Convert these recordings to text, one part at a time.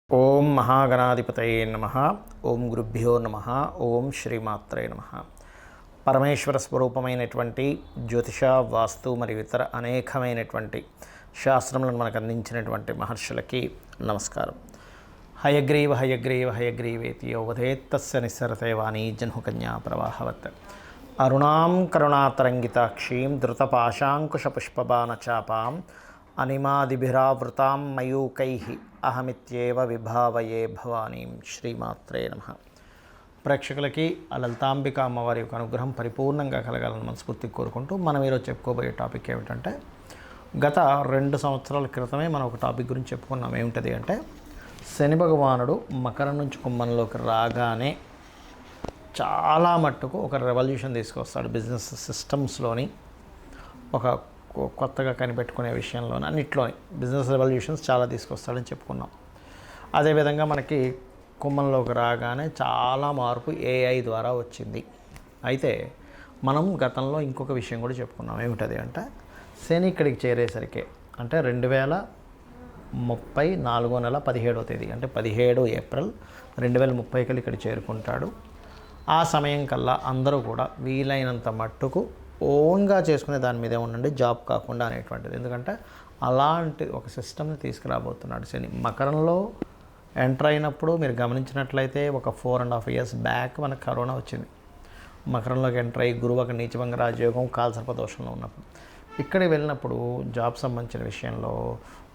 ఓం మహాగణాధిపతయే నమః. ఓం గురుభ్యో నమః. ఓం శ్రీమాత్రే నమః. పరమేశ్వర స్వరూపమైనటువంటి జ్యోతిష, వాస్తు మరియు ఇతర అనేకమైనటువంటి శాస్త్రములను మనకు అందించినటువంటి మహర్షులకి నమస్కారం. హయగ్రీవ హయగ్రీవ హయగ్రీవేతి యోవధేత్తస్య నిస్సరతే వాణీ జన్హుకన్యా ప్రవాహవత్. అరుణాం కరుణాతరంగితాక్షీం ధృతపాశాంకుశపుష్పబాణచాపాం అనిమాదిభిరావృతాం మయూకైః అహమిత్యేవ విభావయే భవానీం. శ్రీమాత్రే నమః. ప్రేక్షకులకి ఆ లలితాంబిక అమ్మవారి యొక్క అనుగ్రహం పరిపూర్ణంగా కలగాలని మనస్ఫూర్తిగా కోరుకుంటూ మనం ఈరోజు చెప్పుకోబోయే టాపిక్ ఏమిటంటే, గత 2 సంవత్సరాల క్రితమే మనం ఒక టాపిక్ గురించి చెప్పుకున్నాం. ఏమిటది అంటే, శని భగవానుడు మకరం నుంచి కుంభంలోకి రాగానే చాలా మట్టుకు ఒక రెవల్యూషన్ తీసుకొస్తాడు. బిజినెస్ సిస్టమ్స్లోని ఒక కొత్తగా కనిపెట్టుకునే విషయంలోని అన్నిట్లోని బిజినెస్ రెవల్యూషన్స్ చాలా తీసుకొస్తాడని చెప్పుకున్నాం. అదేవిధంగా మనకి కుంభంలోకి రాగానే చాలా మార్పు ఏఐ ద్వారా వచ్చింది. అయితే మనం గతంలో ఇంకొక విషయం కూడా చెప్పుకున్నాం. ఏమిటది అంటే, శని ఇక్కడికి చేరేసరికి అంటే 2030 4వ నెల 17వ తేదీ అంటే 17 ఏప్రిల్ 2030 కల్లా ఇక్కడ చేరుకుంటాడు. ఆ సమయం కల్లా అందరూ కూడా వీలైనంత మట్టుకు ఓన్గా చేసుకునే దాని మీదే ఉండండి, జాబ్ కాకుండా అనేటువంటిది. ఎందుకంటే అలాంటి ఒక సిస్టమ్ని తీసుకురాబోతున్నాడు శని. మకరంలో ఎంటర్ అయినప్పుడు మీరు గమనించినట్లయితే ఒక 4.5 years బ్యాక్ మనకు కరోనా వచ్చింది. మకరంలోకి ఎంటర్ అయ్యి గురువు ఒక నీచభంగ రాజయోగం కాలసర్పదోషంలో ఉన్నప్పుడు ఇక్కడికి వెళ్ళినప్పుడు జాబ్ సంబంధించిన విషయంలో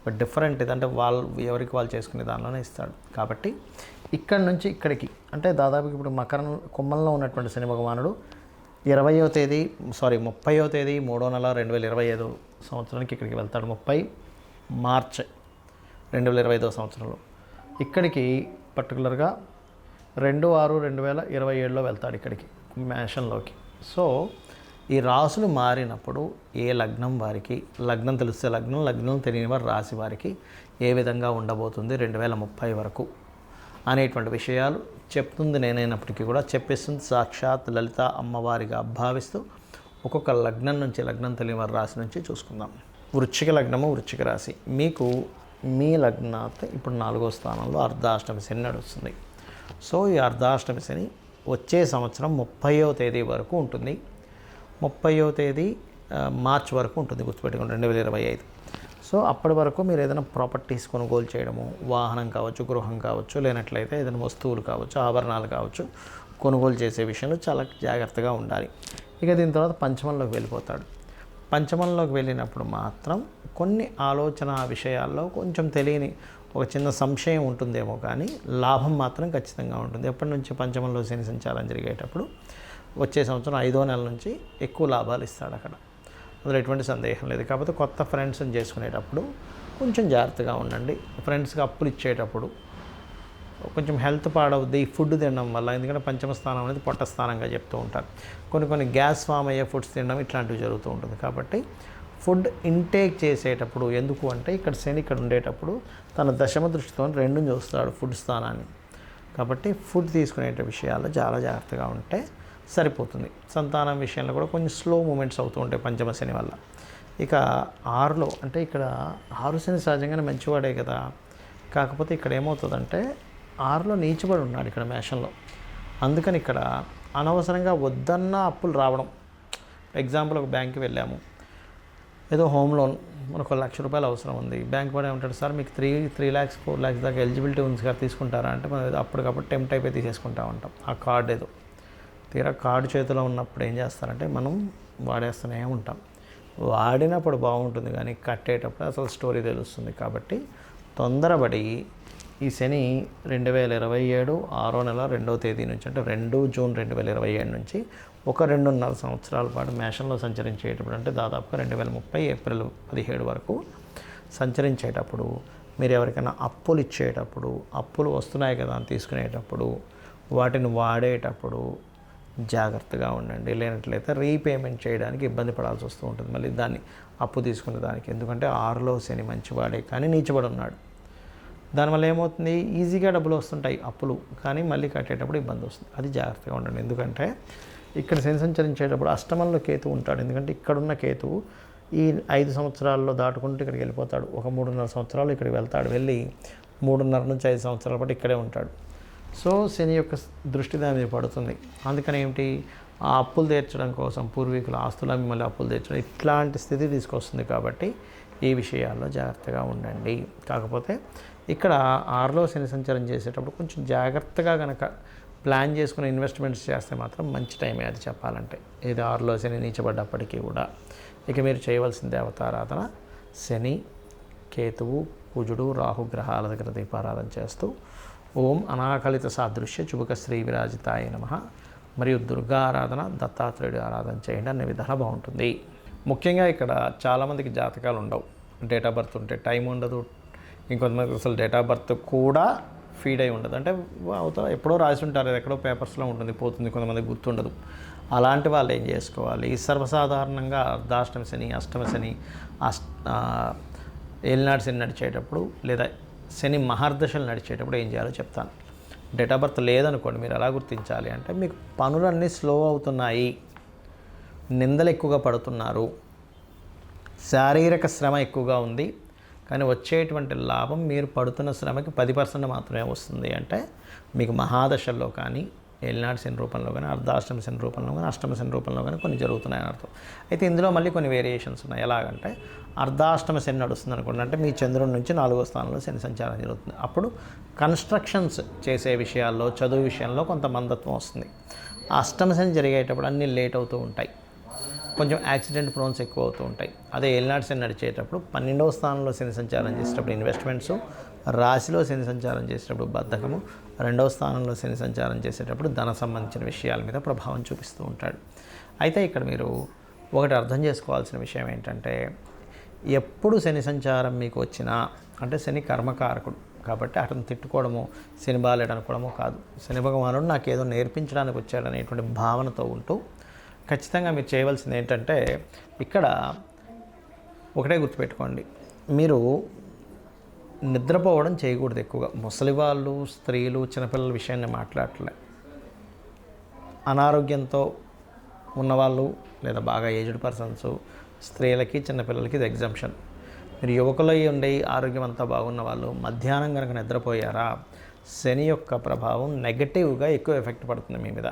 ఒక డిఫరెంట్ ఇదంటే వాళ్ళు ఎవరికి వాళ్ళు చేసుకునే దానిలోనే ఇస్తాడు. కాబట్టి ఇక్కడి నుంచి ఇక్కడికి అంటే దాదాపుకి ఇప్పుడు కుంభంలో ఉన్నటువంటి శని భగవానుడు 30వ తేదీ 30వ తేదీ 3వ నెల 2025 సంవత్సరానికి ఇక్కడికి వెళ్తాడు. 30 మార్చ్ 2025 సంవత్సరంలో ఇక్కడికి పర్టికులర్గా 2/6/2027లో వెళ్తాడు ఇక్కడికి మేషంలోకి. సో ఈ రాసులు మారినప్పుడు ఏ లగ్నం వారికి, లగ్నం తెలిస్తే లగ్నం తెలియని వారి రాశి వారికి ఏ విధంగా ఉండబోతుంది 2030 వరకు అనేటువంటి విషయాలు చెప్తుంది నేనైనప్పటికీ కూడా చెప్పేస్తుంది సాక్షాత్ లలిత అమ్మవారిగా భావిస్తూ ఒక్కొక్క లగ్నం నుంచి, లగ్నం తెలియని వారి రాశి నుంచి చూసుకుందాం. వృశ్చిక లగ్నము, వృశ్చిక రాశి. మీకు మీ లగ్నాత్ ఇప్పుడు 4వ స్థానంలో అర్ధాష్టమి శని నడుస్తుంది. సో ఈ అర్ధాష్టమి శని వచ్చే సంవత్సరం 30వ తేదీ వరకు ఉంటుంది. 30వ తేదీ మార్చ్ వరకు ఉంటుంది, గుర్తుపెట్టుకోండి, 2025. సో అప్పటి వరకు మీరు ఏదైనా ప్రాపర్టీస్ కొనుగోలు చేయడము, వాహనం కావచ్చు, గృహం కావచ్చు, లేనట్లయితే ఏదైనా వస్తువులు కావచ్చు, ఆభరణాలు కావచ్చు, కొనుగోలు చేసే విషయంలో చాలా జాగ్రత్తగా ఉండాలి. ఇక దీని తర్వాత పంచమంలోకి వెళ్ళిపోతాడు. పంచమంలోకి వెళ్ళినప్పుడు మాత్రం కొన్ని ఆలోచన విషయాల్లో కొంచెం తెలియని ఒక చిన్న సంశయం ఉంటుందేమో, కానీ లాభం మాత్రం ఖచ్చితంగా ఉంటుంది. ఎప్పటి నుంచి పంచమంలో శని సంచారం జరిగేటప్పుడు వచ్చే సంవత్సరం 5వ నెల నుంచి ఎక్కువ లాభాలు ఇస్తాడు అక్కడ, అందులో ఎటువంటి సందేహం లేదు. కాకపోతే కొత్త ఫ్రెండ్స్ని చేసుకునేటప్పుడు కొంచెం జాగ్రత్తగా ఉండండి. ఫ్రెండ్స్కి అప్పులు ఇచ్చేటప్పుడు కొంచెం హెల్త్ పాడవుద్ది ఫుడ్ తినడం వల్ల. ఎందుకంటే పంచమ స్థానం అనేది పొట్ట స్థానంగా చెప్తూ ఉంటారు. కొన్ని గ్యాస్ ఫామ్ అయ్యే ఫుడ్స్ తినడం ఇట్లాంటివి జరుగుతూ ఉంటుంది. కాబట్టి ఫుడ్ ఇంటేక్ చేసేటప్పుడు, ఎందుకు అంటే ఇక్కడ శని ఇక్కడ ఉండేటప్పుడు తన దశమ దృష్టితో 2ని చూస్తాడు ఫుడ్ స్థానాన్ని. కాబట్టి ఫుడ్ తీసుకునే విషయాల్లో చాలా జాగ్రత్తగా ఉంటే సరిపోతుంది. సంతానం విషయంలో కూడా కొంచెం స్లో మూమెంట్స్ అవుతూ ఉంటాయి పంచమ శని వల్ల. ఇక 6లో అంటే ఇక్కడ 6 శని సహజంగానే మంచివాడే కదా, కాకపోతే ఇక్కడ ఏమవుతుందంటే 6లో నీచబడి ఉన్నాడు ఇక్కడ మేషంలో. అందుకని ఇక్కడ అనవసరంగా వద్దన్న అప్పులు రావడం. ఎగ్జాంపుల్, ఒక బ్యాంక్కి వెళ్ళాము, ఏదో హోమ్ లోన్ మనకు 1 లక్ష రూపాయలు అవసరం ఉంది. బ్యాంక్ వాడు ఏమంటాడు, సార్ మీకు 3 lakhs 4 lakhs దాకా ఎలిజిబిలిటీ ఉంది సార్, తీసుకుంటారా అంటే మనం అప్పటికప్పుడు టెంప్ట్ అయిపోయి తీసేసుకుంటా ఉంటాం ఆ కార్డు. ఏదో తీరా కార్డు చేతిలో ఉన్నప్పుడు ఏం చేస్తారంటే మనం వాడేస్తూనే ఉంటాం. వాడినప్పుడు బాగుంటుంది కానీ కట్టేటప్పుడు అసలు స్టోరీ తెలుస్తుంది. కాబట్టి తొందరపడి ఈ శని 2027 6వ నెల 2వ తేదీ నుంచి అంటే 2 జూన్ 2027 నుంచి ఒక 2.5 సంవత్సరాల పాటు మేషంలో సంచరించేటప్పుడు అంటే దాదాపుగా 2030 ఏప్రిల్ 17 వరకు సంచరించేటప్పుడు మీరు ఎవరికైనా అప్పులు ఇచ్చేటప్పుడు, అప్పులు వస్తున్నాయి కదా అని తీసుకునేటప్పుడు, వాటిని వాడేటప్పుడు జాగ్రత్తగా ఉండండి. లేనట్లయితే రీపేమెంట్ చేయడానికి ఇబ్బంది పడాల్సి వస్తూ ఉంటుంది మళ్ళీ దాన్ని అప్పు తీసుకునే దానికి. ఎందుకంటే 6లో శని మంచివాడే కానీ నీచబడి ఉన్నాడు. దానివల్ల ఏమవుతుంది, ఈజీగా డబ్బులు వస్తుంటాయి అప్పులు, కానీ మళ్ళీ కట్టేటప్పుడు ఇబ్బంది వస్తుంది. అది జాగ్రత్తగా ఉండండి. ఎందుకంటే ఇక్కడ శని సంచరించేటప్పుడు అష్టమంలో కేతు ఉంటాడు. ఎందుకంటే ఇక్కడున్న కేతువు ఈ 5 సంవత్సరాల్లో దాటుకుంటూ ఇక్కడికి వెళ్ళిపోతాడు. ఒక 3.5 సంవత్సరాలు ఇక్కడికి వెళ్తాడు. వెళ్ళి 3.5 నుంచి 5 సంవత్సరాల పాటు ఇక్కడే ఉంటాడు. సో శని యొక్క దృష్టి దాని మీద పడుతుంది. అందుకని ఏమిటి, ఆ అప్పులు తీర్చడం కోసం పూర్వీకుల ఆస్తుల మిమ్మల్ని అప్పులు తీర్చడం ఇట్లాంటి స్థితి తీసుకొస్తుంది. కాబట్టి ఈ విషయాల్లో జాగ్రత్తగా ఉండండి. కాకపోతే ఇక్కడ 6లో శని సంచారం చేసేటప్పుడు కొంచెం జాగ్రత్తగా కనుక ప్లాన్ చేసుకుని ఇన్వెస్ట్మెంట్స్ చేస్తే మాత్రం మంచి టైమే అది చెప్పాలంటే. ఇది 6లో శని నీచబడ్డప్పటికీ కూడా. ఇక మీరు చేయవలసిన దేవతారాధన శని, కేతువు, కుజుడు, రాహు గ్రహాల దగ్గర దీపారాధన చేస్తూ ఓం అనాకలిత సాదృశ్య చుబుక శ్రీ విరాజితాయ నమః మరియు దుర్గా ఆరాధన, దత్తాత్రేయుడి ఆరాధన చేయండి. అనే విధానం బాగుంటుంది. ముఖ్యంగా ఇక్కడ చాలామందికి జాతకాలు ఉండవు, డేట్ ఆఫ్ బర్త్ ఉంటే టైం ఉండదు. ఇంకొంతమందికి అసలు డేట్ ఆఫ్ బర్త్ కూడా ఫీడ్ అయి ఉండదు. అంటే అవతల ఎప్పుడో రాసి ఉంటారు, అది ఎక్కడో పేపర్స్లో ఉంటుంది, పోతుంది, కొంతమందికి గుర్తుండదు. అలాంటి వాళ్ళు ఏం చేసుకోవాలి, సర్వసాధారణంగా అర్ధాష్టమ శని, అష్టమ శని, ఏలినాటి శని నడిచేటప్పుడు లేదా శని మహర్దశలు నడిచేటప్పుడు ఏం చేయాలో చెప్తాను. డేట్ ఆఫ్ బర్త్ లేదనుకోండి, మీరు ఎలా గుర్తించాలి అంటే, మీకు పనులన్నీ స్లో అవుతున్నాయి, నిందలు ఎక్కువగా పడుతున్నారు, శారీరక శ్రమ ఎక్కువగా ఉంది, కానీ వచ్చేటువంటి లాభం మీరు పడుతున్న శ్రమకి 10% మాత్రమే వస్తుంది అంటే మీకు మహాదశల్లో కానీ, ఏలినాటి శని రూపంలో కానీ, అర్ధాష్టమ శని రూపంలో కానీ, అష్టమ శని రూపంలో కానీ కొన్ని జరుగుతున్నాయని అర్థం. అయితే ఇందులో మళ్ళీ కొన్ని వేరియేషన్స్ ఉన్నాయి. ఎలాగంటే అర్ధాష్టమ శని నడుస్తుంది అనుకోండి, అంటే మీ చంద్రుడి నుంచి 4వ స్థానంలో శని సంచారం జరుగుతుంది. అప్పుడు కన్స్ట్రక్షన్స్ చేసే విషయాల్లో, చదువు విషయంలో కొంత మందత్వం వస్తుంది. అష్టమ శని జరిగేటప్పుడు అన్నీ లేట్ అవుతూ ఉంటాయి, కొంచెం యాక్సిడెంట్ ప్రోన్స్ ఎక్కువ అవుతూ ఉంటాయి. అదే ఏలినాటి శని నడిచేటప్పుడు 12వ స్థానంలో శని సంచారం చేసేటప్పుడు ఇన్వెస్ట్మెంట్స్, రాశిలో శని సంచారం చేసేటప్పుడు బద్ధకము, 2వ స్థానంలో శని సంచారం చేసేటప్పుడు ధన సంబంధించిన విషయాల మీద ప్రభావం చూపిస్తూ ఉంటాడు. అయితే ఇక్కడ మీరు ఒకటి అర్థం చేసుకోవాల్సిన విషయం ఏంటంటే, ఎప్పుడు శని సంచారం మీకు వచ్చినా, అంటే శని కర్మకారకుడు కాబట్టి అతను తిట్టుకోవడము, శని బాలేడు అనుకోవడము కాదు. శని భగవానుడు నాకేదో నేర్పించడానికి వచ్చాడనేటువంటి భావనతో ఉంటూ ఖచ్చితంగా మీరు చేయవలసింది ఏంటంటే, ఇక్కడ ఒకటే గుర్తుపెట్టుకోండి, మీరు నిద్రపోవడం చేయకూడదు ఎక్కువగా. ముసలి వాళ్ళు, స్త్రీలు, చిన్నపిల్లల విషయాన్ని మాట్లాడలే. అనారోగ్యంతో ఉన్నవాళ్ళు లేదా బాగా ఏజ్డ్ పర్సన్స్, స్త్రీలకి, చిన్నపిల్లలకి ఇది ఎగ్జంప్షన్. మీరు యువకులు ఉండే ఆరోగ్యం అంతా బాగున్న వాళ్ళు మధ్యాహ్నం కనుక నిద్రపోయారా, శని యొక్క ప్రభావం నెగటివ్గా ఎక్కువ ఎఫెక్ట్ పడుతుంది మీ మీద.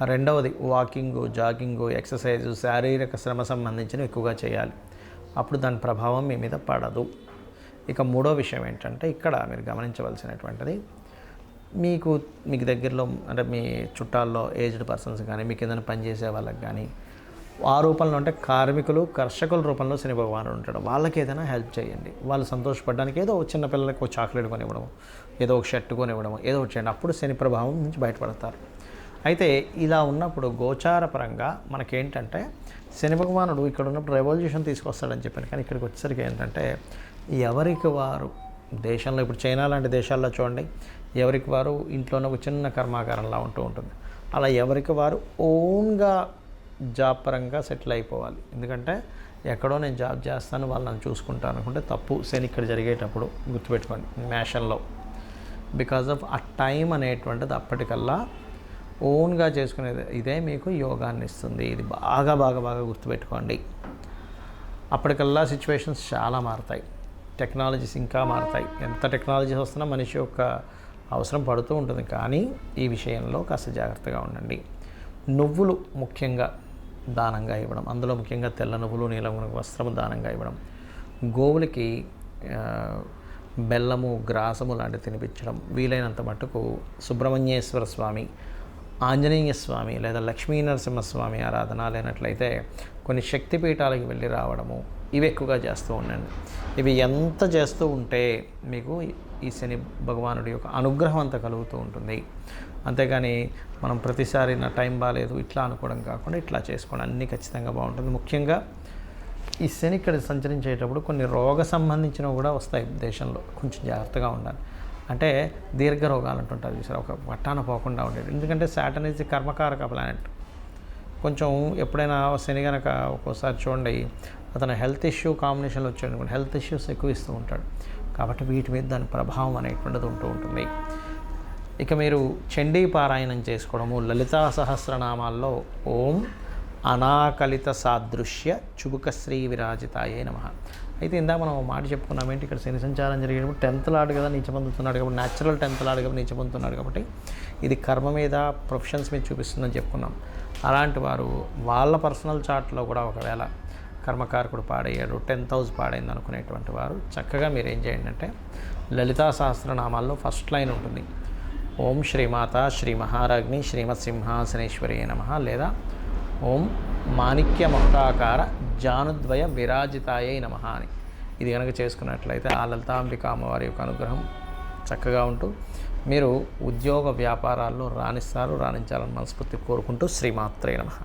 రెండవది వాకింగు, జాగింగు, ఎక్సర్సైజు, శారీరక శ్రమ సంబంధించినవి ఎక్కువగా చేయాలి. అప్పుడు దాని ప్రభావం మీ మీద పడదు. ఇక మూడో విషయం ఏంటంటే, ఇక్కడ మీరు గమనించవలసినటువంటిది, మీకు దగ్గరలో అంటే మీ చుట్టాల్లో ఏజ్డ్ పర్సన్స్ కానీ, మీకు ఏదైనా పనిచేసే వాళ్ళకి కానీ, ఆ రూపంలో అంటే కార్మికులు, కర్షకుల రూపంలో శని భగవానుడు ఉంటాడు. వాళ్ళకి ఏదైనా హెల్ప్ చేయండి. వాళ్ళు సంతోషపడడానికి ఏదో చిన్న పిల్లలకి ఒక చాక్లెట్ కొనివ్వడం, ఏదో ఒక షర్ట్ కొనివ్వడం, ఏదో ఒకటి చేయండి. అప్పుడు శని ప్రభావం నుంచి బయటపడతారు. అయితే ఇలా ఉన్నప్పుడు గోచార పరంగా మనకేంటంటే, శని భగవానుడు ఇక్కడ ఉన్నప్పుడు రెవల్యూషన్ తీసుకొస్తాడని చెప్పాను, కానీ ఇక్కడికి వచ్చేసరికి ఏంటంటే, ఎవరికి వారు దేశంలో, ఇప్పుడు చైనా లాంటి దేశాల్లో చూడండి, ఎవరికి వారు ఇంట్లోనే ఒక చిన్న కర్మాగారంలా ఉంటూ ఉంటుంది. అలా ఎవరికి వారు ఓన్గా జాబ్ పరంగా సెటిల్ అయిపోవాలి. ఎందుకంటే ఎక్కడో నేను జాబ్ చేస్తాను, వాళ్ళు నన్ను చూసుకుంటాను అనుకుంటే తప్పు. శని ఇక్కడ జరిగేటప్పుడు గుర్తుపెట్టుకోండి, మేషంలో బికాజ్ ఆఫ్ ఆ టైం అనేటువంటిది అప్పటికల్లా ఓన్గా చేసుకునేది ఇదే మీకు యోగాన్ని ఇస్తుంది. ఇది బాగా బాగా బాగా గుర్తుపెట్టుకోండి. అప్పటికల్లా సిచ్యువేషన్స్ చాలా మారుతాయి, టెక్నాలజీస్ ఇంకా మారుతాయి. ఎంత టెక్నాలజీస్ వస్తున్నా మనిషి యొక్క అవసరం పడుతూ ఉంటుంది. కానీ ఈ విషయంలో కాస్త జాగ్రత్తగా ఉండండి. నువ్వులు ముఖ్యంగా దానంగా ఇవ్వడం, అందులో ముఖ్యంగా తెల్ల నువ్వులు, నీలం వస్త్రము దానంగా ఇవ్వడం, గోవులకి బెల్లము, గ్రాసము లాంటివి తినిపించడం, వీలైనంత మట్టుకు సుబ్రహ్మణ్యేశ్వర స్వామి, ఆంజనేయ స్వామి లేదా లక్ష్మీ నరసింహస్వామి ఆరాధన లేనట్లయితే కొన్ని శక్తిపీఠాలకు వెళ్ళి రావడము, ఇవి ఎక్కువగా చేస్తూ ఉండండి. ఇవి ఎంత చేస్తూ ఉంటే మీకు ఈ శని భగవానుడి యొక్క అనుగ్రహం అంతా కలుగుతూ ఉంటుంది. అంతేగాని మనం ప్రతిసారి నా టైం బాగాలేదు ఇట్లా అనుకోవడం కాకుండా ఇట్లా చేసుకోవడం అన్నీ ఖచ్చితంగా బాగుంటుంది. ముఖ్యంగా ఈ శని ఇక్కడ సంచరించేటప్పుడు కొన్ని రోగ సంబంధించినవి కూడా వస్తాయి దేశంలో, కొంచెం జాగ్రత్తగా ఉండాలి. అంటే దీర్ఘ రోగాలు అంటుంటారు చూసారు, ఒక పట్టాన పోకుండా ఉండేది. ఎందుకంటే సాటర్న్ ఈజ్ కర్మకారక ప్లానెట్. కొంచెం ఎప్పుడైనా శని కనుక ఒక్కోసారి చూడండి, అతను హెల్త్ ఇష్యూ కాంబినేషన్లో వచ్చాడు, హెల్త్ ఇష్యూస్ ఎక్కువ ఇస్తూ ఉంటాడు. కాబట్టి వీటి మీద దాని ప్రభావం అనేటువంటిది ఉంటూ ఉంటుంది. ఇక మీరు చండీ పారాయణం చేసుకోవడము, లలితా సహస్రనామాల్లో ఓం అనాకలిత సాదృశ్య చుబుక శ్రీ విరాజితాయే నమః. అయితే ఇందాక మనం ఒక మాట చెప్పుకున్నాం ఏంటి, ఇక్కడ శని సంచారం జరిగేటప్పుడు 10th లార్డ్ కదా నీచ పొందుతున్నాడు కాబట్టి, న్యాచురల్ 10th లార్డ్ కాబట్టి నీచ పొందుతున్నాడు కాబట్టి ఇది కర్మ మీద, ప్రొఫెషన్స్ మీద చూపిస్తుందని చెప్పుకున్నాం. అలాంటి వారు వాళ్ళ పర్సనల్ చార్ట్లో కూడా ఒకవేళ కర్మకారకుడు పాడయ్యాడు, 10th హౌస్ పాడైంది అనుకునేటువంటి వారు చక్కగా మీరు ఏం చేయండి అంటే లలితా సహస్రనామాల్లో ఫస్ట్ లైన్ ఉంటుంది, ఓం శ్రీమాత శ్రీ మహారాజ్ని శ్రీమత్ సింహాసనేశ్వరి నమః, లేదా ఓం మాణిక్య మకుటాకార జానుద్వయ విరాజితాయై నమః అని. ఇది కనుక చేసుకున్నట్లయితే ఆ లలితాంబిక అమ్మవారి యొక్క అనుగ్రహం చక్కగా ఉంటూ మీరు ఉద్యోగ వ్యాపారాల్లో రాణించాలని మనస్ఫూర్తి కోరుకుంటూ శ్రీమాత్రే నమః.